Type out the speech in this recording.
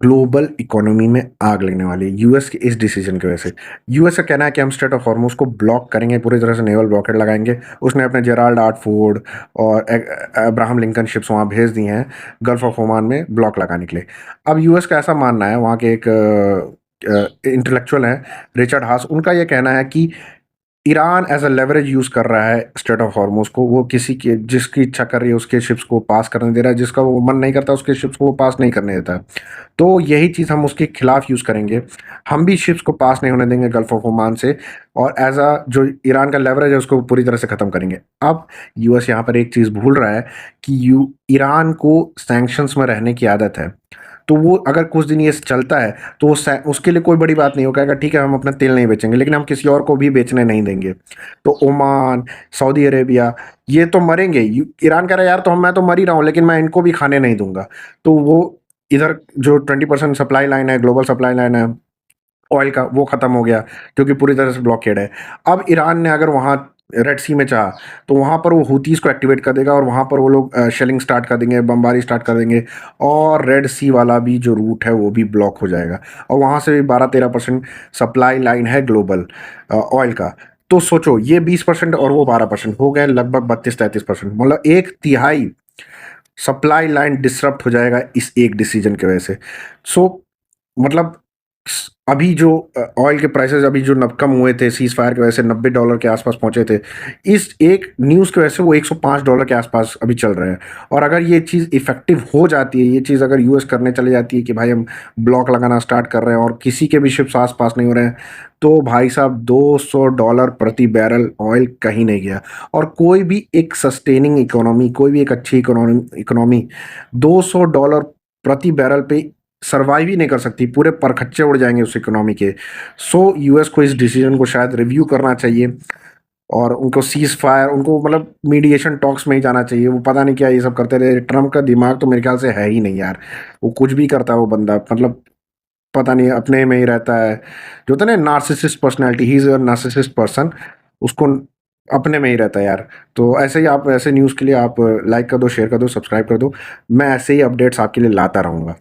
Global economy में आग लगने वाली है यूएस के इस डिसीजन की वजह से। यूएस का कहना है कि हम स्ट्रेट ऑफ हॉर्मुज को ब्लॉक करेंगे, पूरी तरह से नेवल ब्लॉकेड लगाएंगे। उसने अपने जेराल्ड आर्ट फोर्ड और अब्राहम लिंकन शिप्स वहाँ भेज दी हैं गल्फ ऑफ ओमान में ब्लॉक लगाने के लिए। अब यूएस का ऐसा मानना है, वहाँ के एक इंटेलेक्चुअल हैं रिचर्ड हास, उनका ये कहना है कि Iran as a leverage use कर रहा है स्ट्रेट ऑफ हॉर्मुज को। वो किसी के जिसकी इच्छा कर रही है उसके शिप्स को पास करने दे रहा है, जिसका वो मन नहीं करता उसके शिप्स को वो पास नहीं करने देता है। तो यही चीज़ हम उसके खिलाफ यूज करेंगे। हम भी शिप्स को पास नहीं होने देंगे गल्फ ऑफ ओमान से, और एज अ जो ईरान का लेवरेज है उसको पूरी तरह से खत्म करेंगे। अब यूएस यहाँ पर एक चीज़ भूल रहा है कि ईरान को सैंक्शंस में रहने की आदत है। तो वो अगर कुछ दिन ये चलता है तो उसके लिए कोई बड़ी बात नहीं, हो कहेगा ठीक है हम अपना तेल नहीं बेचेंगे, लेकिन हम किसी और को भी बेचने नहीं देंगे। तो ओमान, सऊदी अरेबिया, ये तो मरेंगे। ईरान कह रहा है यार तो मैं तो मर ही रहा हूँ, लेकिन मैं इनको भी खाने नहीं दूंगा। तो वो इधर जो 20% सप्लाई लाइन है, ग्लोबल सप्लाई लाइन है ऑयल का, वो खत्म हो गया क्योंकि पूरी तरह से ब्लॉकेड है। अब ईरान ने अगर वहाँ रेड सी में चाहा तो वहाँ पर वो हूतीस को एक्टिवेट कर देगा और वहाँ पर वो लोग शेलिंग स्टार्ट कर देंगे, बमबारी स्टार्ट कर देंगे, और रेड सी वाला भी जो रूट है वो भी ब्लॉक हो जाएगा। और वहाँ से भी 12-13% सप्लाई लाइन है ग्लोबल ऑयल का। तो सोचो ये 20% और वो 12% हो गए लगभग 32-33%, मतलब एक तिहाई सप्लाई लाइन डिसरप्ट हो जाएगा इस एक डिसीजन की वजह से। सो मतलब अभी जो ऑयल के प्राइसेस अभी जो कम हुए थे सीज फायर की वजह से, $90 के आसपास पहुंचे थे, इस एक न्यूज़ की वजह से वो $105 के आसपास अभी चल रहे हैं। और अगर ये चीज़ इफेक्टिव हो जाती है, ये चीज़ अगर यूएस करने चले जाती है कि भाई हम ब्लॉक लगाना स्टार्ट कर रहे हैं और किसी के भी शिप्स आस पास नहीं हो रहे हैं, तो भाई साहब $200 प्रति बैरल ऑयल कहीं नहीं गया। और कोई भी एक सस्टेनिंग इकोनॉमी, कोई भी एक अच्छी इकोनॉमी $200 प्रति बैरल पे सर्वाइव ही नहीं कर सकती, पूरे परखच्चे उड़ जाएंगे उस इकोनॉमी के। सो यूएस को इस डिसीजन को शायद रिव्यू करना चाहिए और उनको सीज फायर, उनको मतलब मीडिएशन टॉक्स में ही जाना चाहिए। वो पता नहीं क्या ये सब करते रहे। ट्रम्प का दिमाग तो मेरे ख्याल से है ही नहीं यार, वो कुछ भी करता है वो बंदा, मतलब पता नहीं अपने में ही रहता है। जो होता है ना narcissist personality, he is a narcissist person, उसको अपने में ही रहता है यार। तो ऐसे ही आप ऐसे न्यूज़ के लिए आप लाइक कर दो, शेयर कर दो, सब्सक्राइब कर दो। मैं ऐसे ही अपडेट्स आपके लिए लाता रहूँगा।